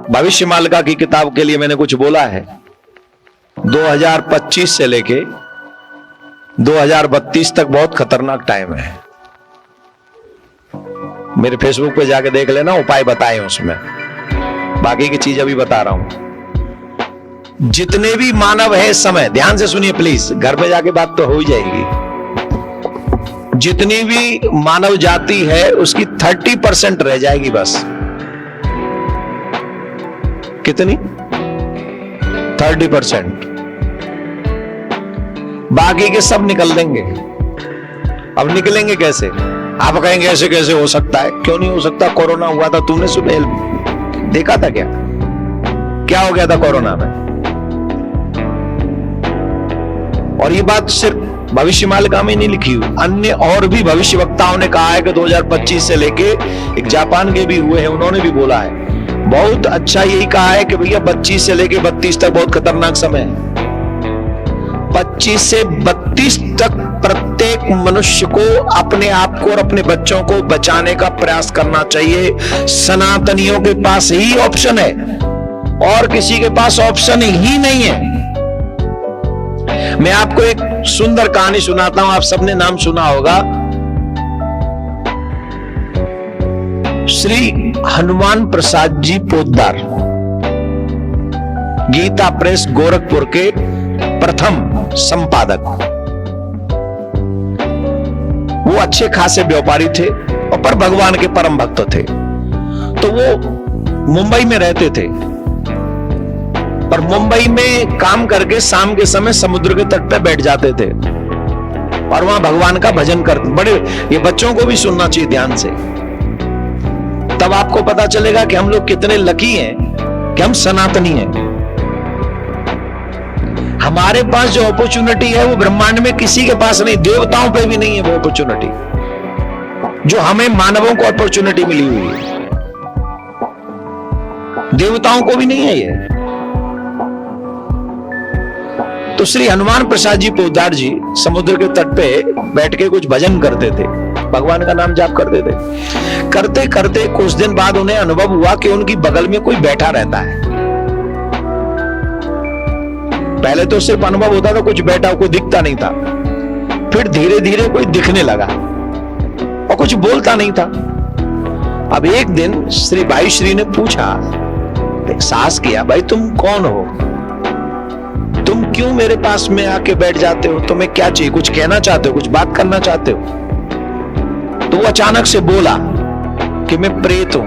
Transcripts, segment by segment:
भविष्य मालिका की किताब के लिए मैंने कुछ बोला है। 2025 से लेके 2032 तक बहुत खतरनाक टाइम है। मेरे फेसबुक पे जाके देख लेना, उपाय बताए उसमें, बाकी की चीज अभी बता रहा हूं। जितने भी मानव है इस समय, ध्यान से सुनिए प्लीज, घर पे जाके बात तो हो ही जाएगी। जितनी भी मानव जाति है उसकी 30% रह जाएगी बस। कितनी? 30%। बाकी के सब निकल देंगे। अब निकलेंगे कैसे? आप कहेंगे ऐसे कैसे हो सकता है? क्यों नहीं हो सकता? कोरोना हुआ था, तूने सुबह देखा था क्या? क्या हो गया था कोरोना में? और ये बात सिर्फ भविष्य मालिका में नहीं लिखी हुई, अन्य और भी भविष्य वक्ताओं ने कहा है कि 2025 से लेके, एक जापान के भी हुए हैं, उन्होंने भी बोला है बहुत अच्छा, यही कहा है कि भैया 25 से लेके 32 तक बहुत खतरनाक समय है। 25 से 32 तक प्रत्येक मनुष्य को अपने आप को और अपने बच्चों को बचाने का प्रयास करना चाहिए। सनातनियों के पास ही ऑप्शन है और किसी के पास ऑप्शन ही नहीं है। मैं आपको एक सुंदर कहानी सुनाता हूं, आप सबने नाम सुना होगा। श्री हनुमान प्रसाद जी पोद्दार, गीता प्रेस गोरखपुर के प्रथम संपादक। वो अच्छे खासे व्यापारी थे और पर भगवान के परम भक्त थे। तो वो मुंबई में रहते थे और मुंबई में काम करके शाम के समय समुद्र के तट पे बैठ जाते थे और वहां भगवान का भजन करते। बड़े, ये बच्चों को भी सुनना चाहिए ध्यान से, तब आपको पता चलेगा कि हम लोग कितने लकी हैं कि हम सनातनी हैं। हमारे पास जो अपॉर्चुनिटी है वो ब्रह्मांड में किसी के पास नहीं, देवताओं पे भी नहीं है वो अपॉर्चुनिटी जो हमें मानवों को अपॉर्चुनिटी मिली हुई है। देवताओं को भी नहीं है ये। तो श्री हनुमान प्रसाद जी पोद्दार जी समुद्र के तट पे बैठ के कुछ भजन करते थे, भगवान का नाम जाप करते थे। करते करते कुछ दिन बाद उन्हें अनुभव हुआ कि उनकी बगल में कोई बैठा रहता है। पहले तो सिर्फ अनुभव होता था, कुछ बैठा, कोई दिखता नहीं था। फिर धीरे धीरे कोई दिखने लगा और कुछ बोलता नहीं था। अब एक दिन श्री भाई श्री ने पूछा, साहस किया, भाई तुम कौन हो? तुम क्यों मेरे पास में आके बैठ जाते हो? तुम्हें क्या चाहिए? कुछ कहना चाहते हो? कुछ बात करना चाहते हो? तो वो अचानक से बोला कि मैं प्रेत हूं।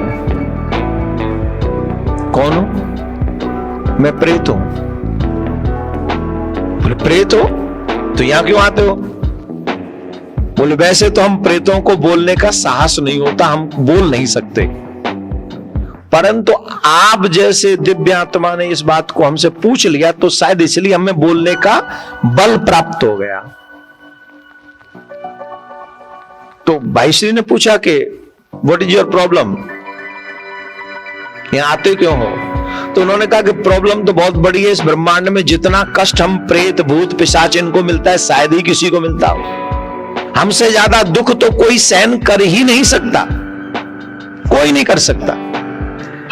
कौन हो? मैं प्रेत हूं। बोले प्रेत हो तो यहां क्यों आते हो? बोले वैसे तो हम प्रेतों को बोलने का साहस नहीं होता, हम बोल नहीं सकते, परंतु आप जैसे दिव्य आत्मा ने इस बात को हमसे पूछ लिया तो शायद इसलिए हमें बोलने का बल प्राप्त हो गया। तो भाई श्री ने पूछा कि व्हाट इज योर प्रॉब्लम, यहां आते क्यों हो? तो उन्होंने कहा कि प्रॉब्लम तो बहुत बड़ी है, इस ब्रह्मांड में जितना कष्ट हम प्रेत भूत पिशाच इनको मिलता है शायद ही किसी को मिलता हो। हमसे ज्यादा दुख तो कोई सहन कर ही नहीं सकता, कोई नहीं कर सकता,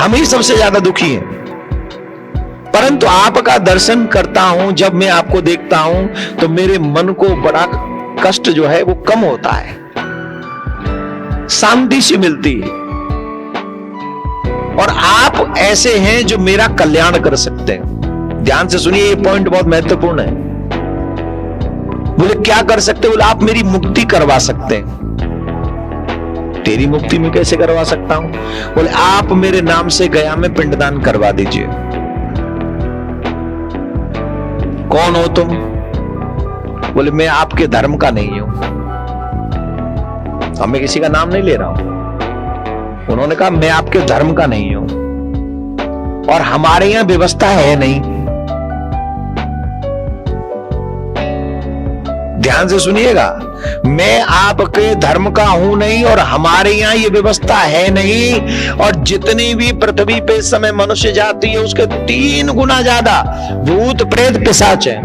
हम ही सबसे ज्यादा दुखी हैं। परंतु आपका दर्शन करता हूं, जब मैं आपको देखता हूं तो मेरे मन को बड़ा कष्ट जो है वो कम होता है, शांति सी मिलती है। और आप ऐसे हैं जो मेरा कल्याण कर सकते हैं। ध्यान से सुनिए, ये पॉइंट बहुत महत्वपूर्ण है। बोले क्या कर सकते? बोले आप मेरी मुक्ति करवा सकते हैं। तेरी मुक्ति में कैसे करवा सकता हूं? बोले आप मेरे नाम से गया में पिंडदान करवा दीजिए। कौन हो तुम? बोले मैं आपके धर्म का नहीं हूं। अब मैं किसी का नाम नहीं ले रहा हूं। उन्होंने कहा मैं आपके धर्म का नहीं हूं और हमारे यहां व्यवस्था है नहीं। ध्यान से सुनिएगा, मैं आपके धर्म का हूं नहीं और हमारे यहां ये व्यवस्था है नहीं। और जितनी भी पृथ्वी पे इस समय मनुष्य जाति है उसके 3 गुना ज्यादा भूत प्रेत पिशाच है।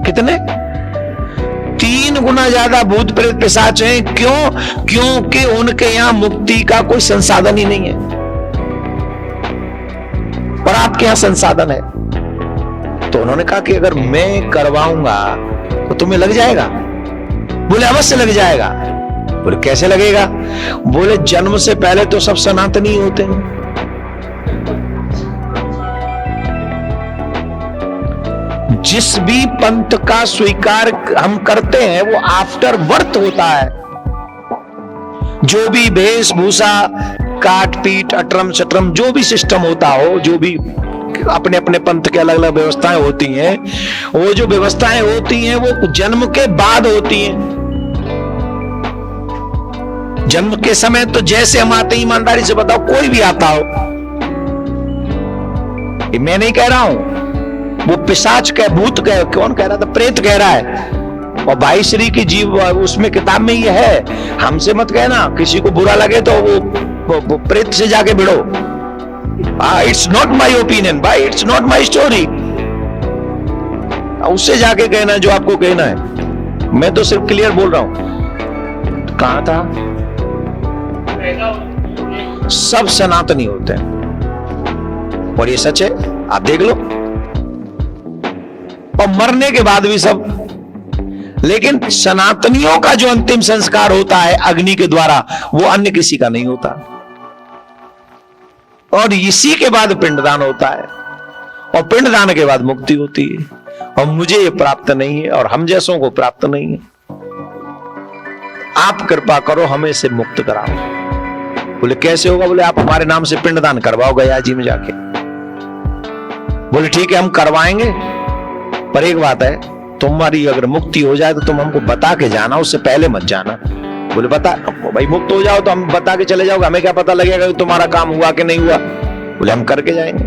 कितने? 3 गुना ज्यादा भूत प्रेत पिशाच हैं। क्यों? क्योंकि उनके यहां मुक्ति का कोई संसाधन ही नहीं है, पर आपके यहां संसाधन है। तो उन्होंने कहा कि अगर मैं करवाऊंगा तो तुम्हें लग जाएगा? बोले अवश्य लग जाएगा। बोले कैसे लगेगा? बोले जन्म से पहले तो सब सनातनी होते हैं, जिस भी पंथ का स्वीकार हम करते हैं वो आफ्टर बर्थ होता है। जो भी वेशभूषा, काट पीट, अटरम शटरम, जो भी सिस्टम होता हो, जो भी अपने अपने पंथ के अलग अलग व्यवस्थाएं होती हैं, वो जो व्यवस्थाएं होती हैं वो जन्म के बाद होती हैं। जन्म के समय तो जैसे हम आते हैं, ईमानदारी से बताओ, कोई भी आता हो, ये मैं नहीं कह रहा हूं, वो पिशाच कह, भूत कह, कौन कह रहा था, प्रेत कह रहा है। और भाई श्री की जीव उसमें किताब में ये है, हमसे मत कहना। किसी को बुरा लगे तो वो प्रेत से जाके भिड़ो। इट्स नॉट माई ओपिनियन भाई, इट्स नॉट माई स्टोरी। उससे जाके कहना जो आपको कहना है, मैं तो सिर्फ क्लियर बोल रहा हूं। तो कहां था? सब सनातनी होते हैं और ये सच है, आप देख लो। और मरने के बाद भी सब, लेकिन सनातनियों का जो अंतिम संस्कार होता है अग्नि के द्वारा, वो अन्य किसी का नहीं होता। और इसी के बाद पिंडदान होता है, और पिंडदान के बाद मुक्ति होती है। और मुझे ये प्राप्त नहीं है और हम जैसों को प्राप्त नहीं है। आप कृपा करो, हमें इसे मुक्त कराओ। बोले कैसे होगा? बोले आप हमारे नाम से पिंडदान करवाओ गया जी में जाके। बोले ठीक है, हम करवाएंगे, पर एक बात है, तुम्हारी अगर मुक्ति हो जाए तो तुम हमको बता के जाना, उससे पहले मत जाना। बोले बता भाई, मुक्त हो जाओ तो हम बता के चले जाओगे, हमें क्या पता लगेगा कि तुम्हारा काम हुआ कि नहीं हुआ? बोले हम करके जाएंगे।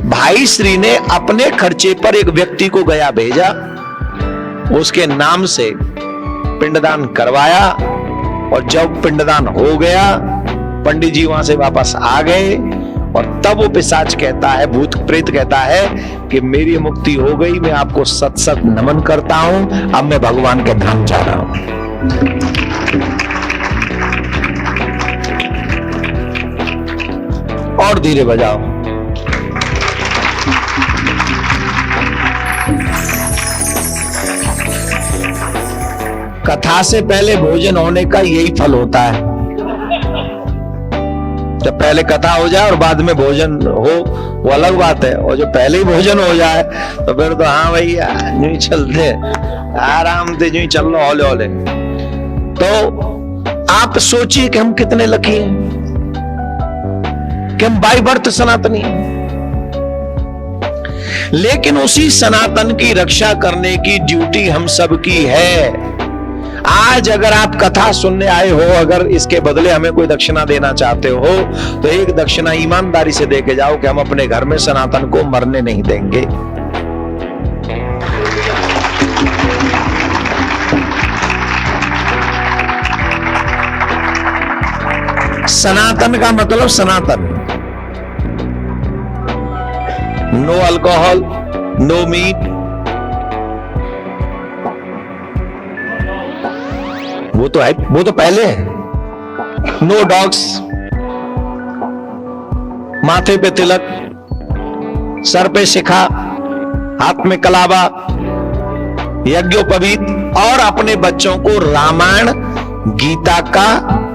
भाई श्री ने अपने खर्चे पर एक व्यक्ति को गया भेजा, उसके नाम से पिंडदान करवाया, और जब पिंडदान हो गया, पंडित जी वहां से वापस आ गए, और तब वो पिशाच कहता है, भूत प्रेत कहता है कि मेरी मुक्ति हो गई, मैं आपको सत सत नमन करता हूं, अब मैं भगवान के धाम जा रहा हूं। और धीरे बजाओ। कथा से पहले भोजन होने का यही फल होता है। जब पहले कथा हो जाए और बाद में भोजन हो, वो अलग बात है। और जो पहले ही भोजन हो जाए तो फिर तो हाँ भैया यूं ही चलते, आराम से यूं ही चल लो, हौले हौले। तो आप सोचिए कि हम कितने लकी हैं कि हम बाय बर्थ सनातनी हैं। लेकिन उसी सनातन की रक्षा करने की ड्यूटी हम सबकी है। आज अगर आप कथा सुनने आए हो, अगर इसके बदले हमें कोई दक्षिणा देना चाहते हो, तो एक दक्षिणा ईमानदारी से दे के जाओ कि हम अपने घर में सनातन को मरने नहीं देंगे। सनातन का मतलब सनातन, नो अल्कोहल, नो मीट, वो तो है, वो तो पहले है। नो डॉग्स, माथे पे तिलक, सर पे शिखा, हाथ में कलावा, यज्ञोपवीत, और अपने बच्चों को रामायण गीता का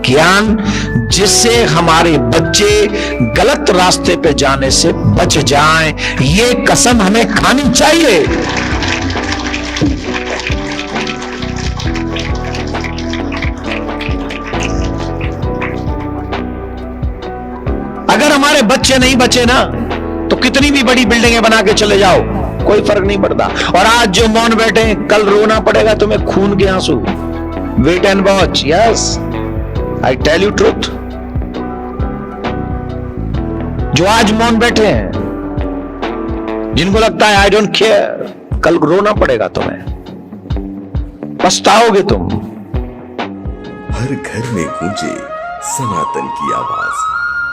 ज्ञान, जिससे हमारे बच्चे गलत रास्ते पे जाने से बच जाएं। ये कसम हमें खानी चाहिए। अगर हमारे बच्चे नहीं बचे ना, तो कितनी भी बड़ी बिल्डिंगें बना के चले जाओ, कोई फर्क नहीं पड़ता। और आज जो मौन बैठे, कल रोना पड़ेगा तुम्हें खून के आंसू। Wait and watch. Yes, I tell you truth. जो आज मौन बैठे हैं, जिनको लगता है आई डोंट केयर, कल रोना पड़ेगा तुम्हें, पछताओगे तुम। हर घर में गूंजे सनातन की आवाज।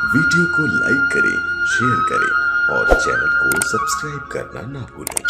वीडियो को लाइक करें, शेयर करें और चैनल को सब्सक्राइब करना ना भूलें।